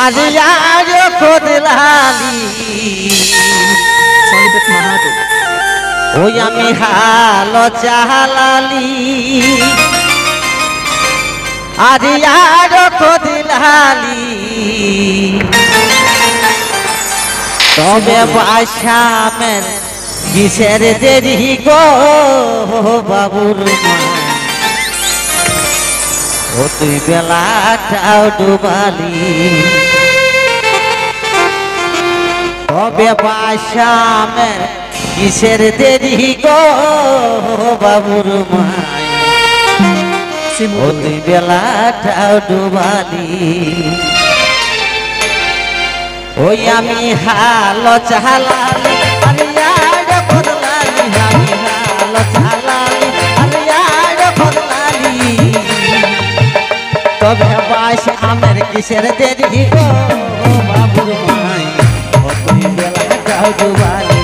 आज यार खोदलाली ओ আমি হাল চালালি आज यार खोदलाली तबे बासा में किसेर देरी गो बाबुर मा ओ तुई बेलाटाও डुबाली तबे बासा में किसेर देरी गो बाबुर माय ओ तुई बेलाटाও डुबाली ওই আমি হাল চালালি আরে আর বদলালি আমি হাল চালালি আরে আর বদলালি তবে বাস আমার কিসের দেরি গো বাবুর মাই ও তুই বেলাটাও ডুবালি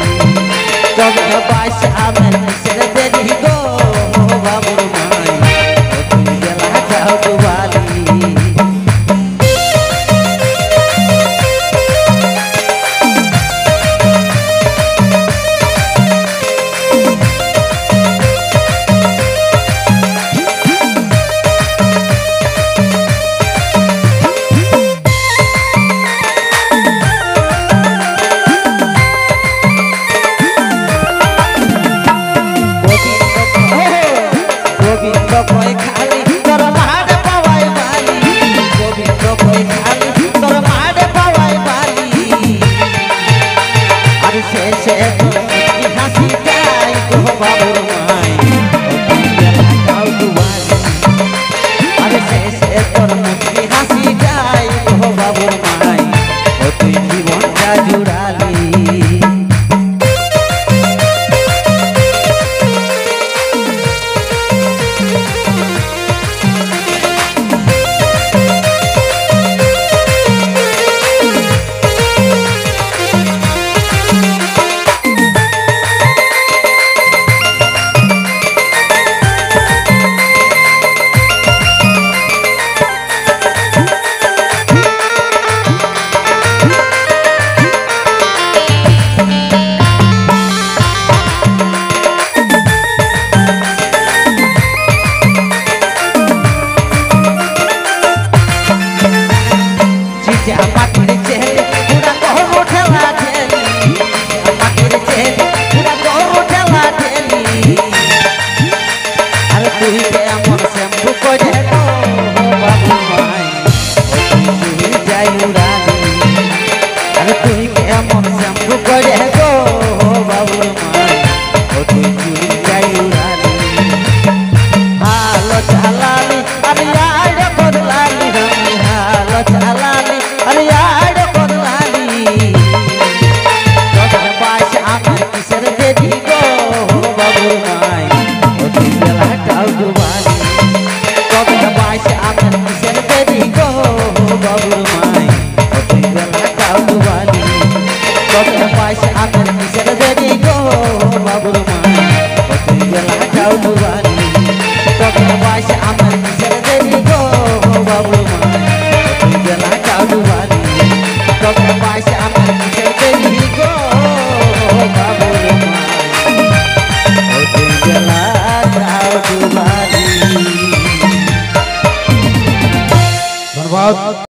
তবে বাস আমার কিসের দেরি গো বাবুর মাই ও তুই বেলাটাও ডুবালি धन्यवाद।